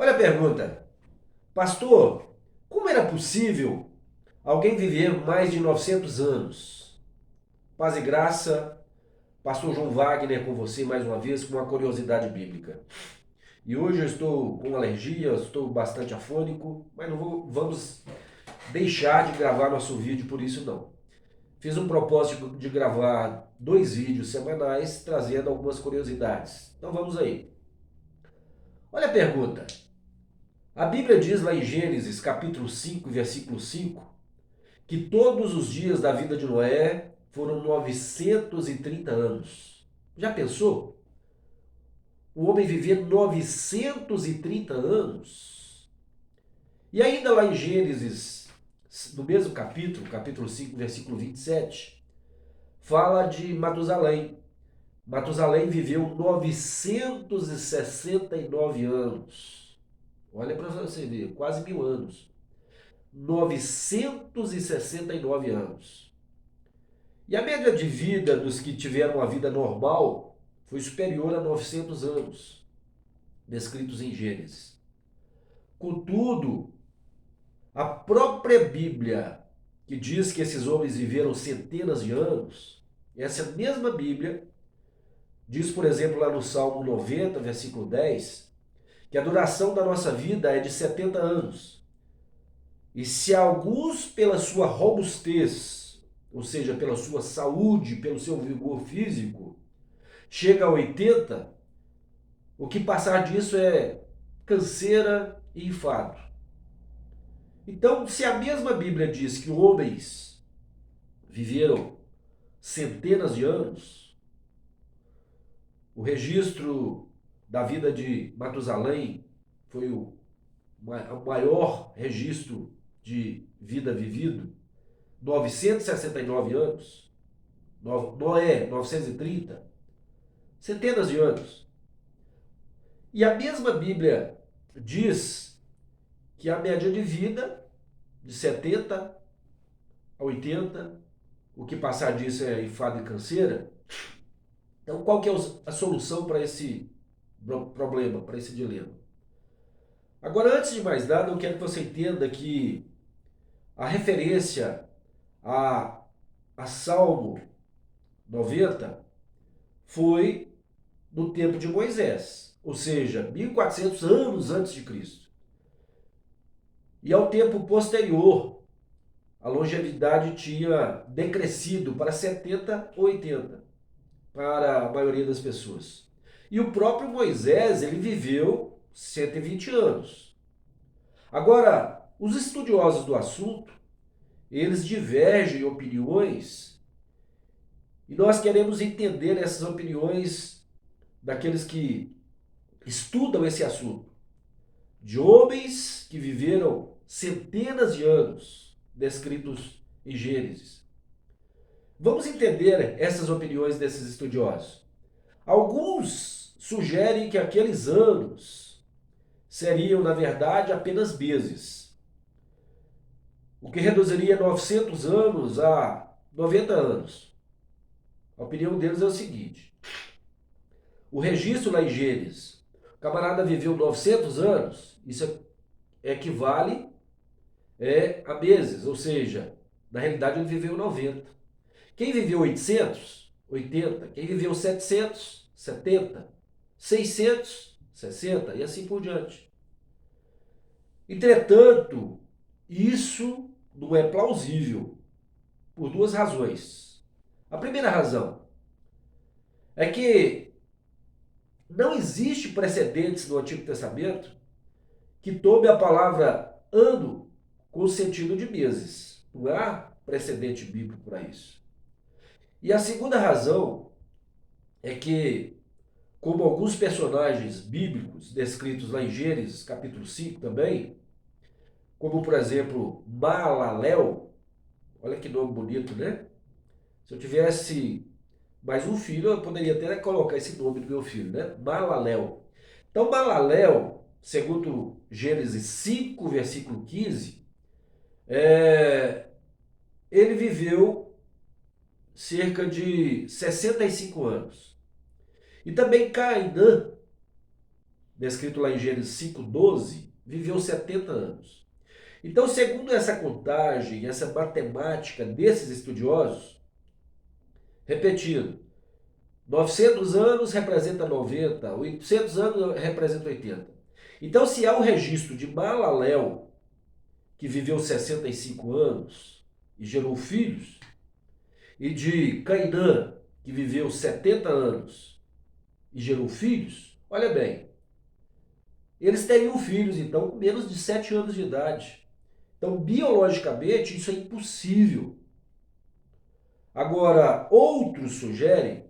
Olha a pergunta. Pastor, como era possível alguém viver mais de 900 anos? Paz e graça, pastor João Wagner com você mais uma vez com uma curiosidade bíblica. E hoje eu estou com alergia, eu estou bastante afônico, mas não vamos deixar de gravar nosso vídeo por isso não. Fiz um propósito de gravar 2 vídeos semanais trazendo algumas curiosidades. Então vamos aí. Olha a pergunta. A Bíblia diz lá em Gênesis capítulo 5, versículo 5, que todos os dias da vida de Noé foram 930 anos. Já pensou? O homem viver 930 anos? E ainda lá em Gênesis, no mesmo capítulo, capítulo 5, versículo 27, fala de Matusalém. Matusalém viveu 969 anos. Olha para você ver, quase 1000 anos. 969 anos. E a média de vida dos que tiveram uma vida normal foi superior a 900 anos, descritos em Gênesis. Contudo, a própria Bíblia, que diz que esses homens viveram centenas de anos, essa mesma Bíblia diz, por exemplo, lá no Salmo 90, versículo 10, que a duração da nossa vida é de 70 anos. E se alguns, pela sua robustez, ou seja, pela sua saúde, pelo seu vigor físico, chega a 80, o que passar disso é canseira e enfado. Então, se a mesma Bíblia diz que homens viveram centenas de anos, o registro da vida de Matusalém foi o maior registro de vida vivido, 969 anos, Noé, 930, centenas de anos. E a mesma Bíblia diz que a média de vida de 70 a 80, o que passar disso é enfado e canseira. Então, qual que é a solução para esse problema, para esse dilema? Agora, antes de mais nada, eu quero que você entenda que a referência a, a Salmo 90 foi no tempo de Moisés, ou seja, 1400 anos antes de Cristo. E ao tempo posterior, a longevidade tinha decrescido para 70 ou 80 para a maioria das pessoas. E o próprio Moisés, ele viveu 120 anos. Agora, os estudiosos do assunto, eles divergem em opiniões e nós queremos entender essas opiniões daqueles que estudam esse assunto, de homens que viveram centenas de anos descritos em Gênesis. Vamos entender essas opiniões desses estudiosos. Alguns sugerem que aqueles anos seriam, na verdade, apenas meses, o que reduziria 900 anos a 90 anos. A opinião deles é o seguinte: o registro lá em Gênesis, o camarada viveu 900 anos, isso equivale a meses, ou seja, na realidade ele viveu 90. Quem viveu 800, 80. Quem viveu 700, 70. 600, 60 e assim por diante. Entretanto, isso não é plausível por duas razões. A primeira razão é que não existe precedentes no Antigo Testamento que tome a palavra ano com o sentido de meses. Não há precedente bíblico para isso. E a segunda razão é que, como alguns personagens bíblicos descritos lá em Gênesis, capítulo 5 também, como por exemplo Malaléu, olha que nome bonito, né? Se eu tivesse mais um filho, eu poderia até colocar esse nome do meu filho, né? Malaléu. Então Malaléu, segundo Gênesis 5, versículo 15, ele viveu cerca de 65 anos. E também Cainã, descrito lá em Gênesis 5:12, viveu 70 anos. Então, segundo essa contagem, essa matemática desses estudiosos, repetindo, 900 anos representa 90, 800 anos representa 80. Então, se há um registro de Malalel, que viveu 65 anos e gerou filhos, e de Cainã, que viveu 70 anos e gerou filhos, olha bem, eles teriam filhos, então, com menos de 7 anos de idade. Então, biologicamente, isso é impossível. Agora, outros sugerem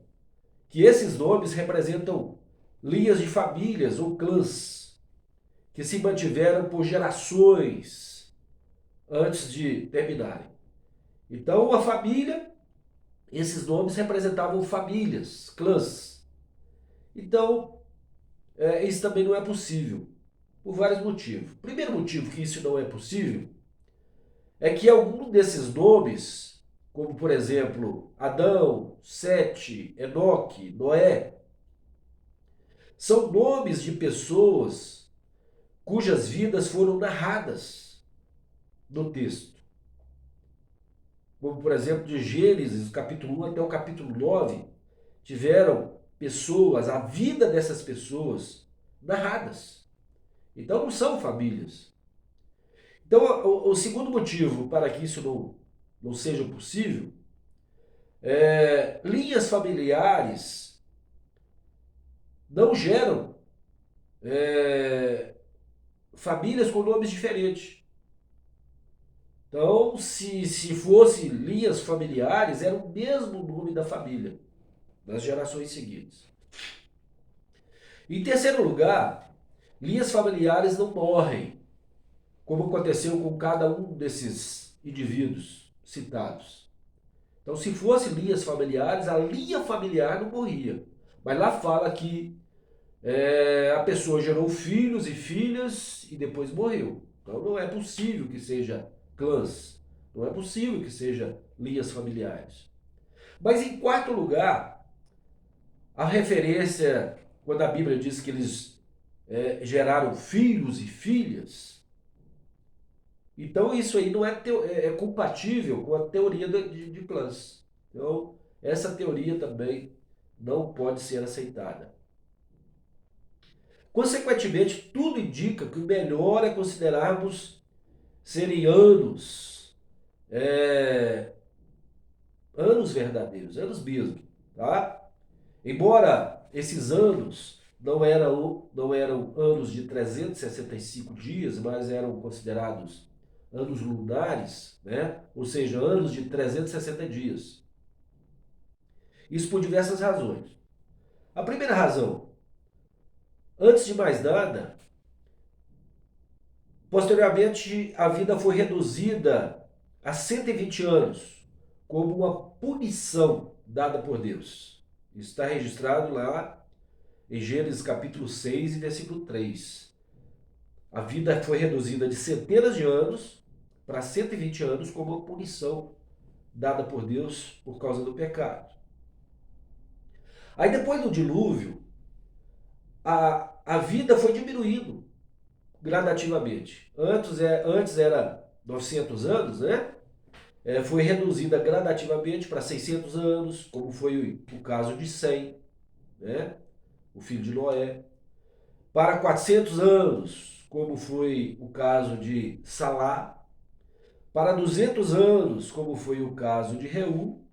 que esses nomes representam linhas de famílias ou clãs que se mantiveram por gerações antes de terminarem. Então, uma família, esses nomes representavam famílias, clãs. Então, isso também não é possível, por vários motivos. O primeiro motivo que isso não é possível é que algum desses nomes, como por exemplo Adão, Sete, Enoque, Noé, são nomes de pessoas cujas vidas foram narradas no texto. Como por exemplo de Gênesis, capítulo 1 até o capítulo 9, tiveram pessoas, a vida dessas pessoas narradas. Então não são famílias. Então o segundo motivo para que isso não seja possível linhas familiares não geram famílias com nomes diferentes. Então, se fosse linhas familiares, era o mesmo nome da família, nas gerações seguintes. Em terceiro lugar, linhas familiares não morrem, como aconteceu com cada um desses indivíduos citados. Então, se fosse linhas familiares, a linha familiar não morria. Mas lá fala que a pessoa gerou filhos e filhas e depois morreu. Então não é possível que seja clãs, não é possível que seja linhas familiares. Mas em quarto lugar, a referência, quando a Bíblia diz que eles geraram filhos e filhas, então isso aí não é compatível com a teoria de clãs. Então essa teoria também não pode ser aceitada. Consequentemente, tudo indica que o melhor é considerarmos serem anos verdadeiros, anos mesmo, tá? Embora esses anos não eram anos de 365 dias, mas eram considerados anos lunares, né? Ou seja, anos de 360 dias. Isso por diversas razões. A primeira razão, antes de mais nada, posteriormente, a vida foi reduzida a 120 anos, como uma punição dada por Deus. Isso está registrado lá em Gênesis capítulo 6 e versículo 3. A vida foi reduzida de centenas de anos para 120 anos como uma punição dada por Deus por causa do pecado. Aí depois do dilúvio, a vida foi diminuindo gradativamente. Antes era 900 anos, né? Foi reduzida gradativamente para 600 anos, como foi o caso de Sem, né? O filho de Noé. Para 400 anos, como foi o caso de Salá. Para 200 anos, como foi o caso de Reu.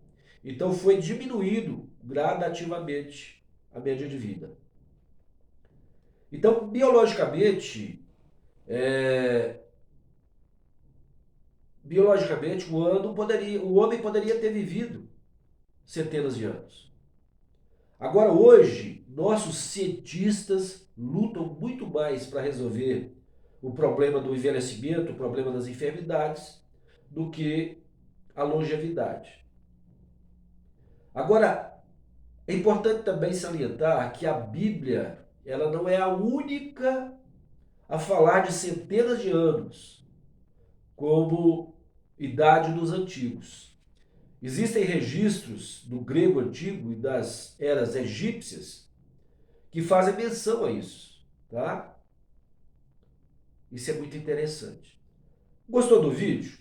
Então foi diminuído gradativamente a média de vida. Então, biologicamente, o homem poderia ter vivido centenas de anos. Agora, hoje, nossos cientistas lutam muito mais para resolver o problema do envelhecimento, o problema das enfermidades, do que a longevidade. Agora, é importante também salientar que a Bíblia, ela não é a única a falar de centenas de anos como idade dos antigos. Existem registros do grego antigo e das eras egípcias que fazem menção a isso. tá? Isso é muito interessante. Gostou do vídeo?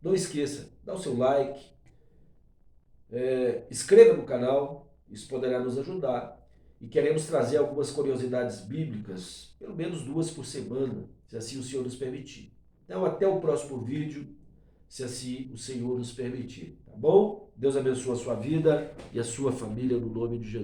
Não esqueça, dá o seu like, inscreva no canal, isso poderá nos ajudar. E queremos trazer algumas curiosidades bíblicas, pelo menos 2 por semana, se assim o Senhor nos permitir. Então, até o próximo vídeo, se assim o Senhor nos permitir, tá bom? Deus abençoe a sua vida e a sua família no nome de Jesus.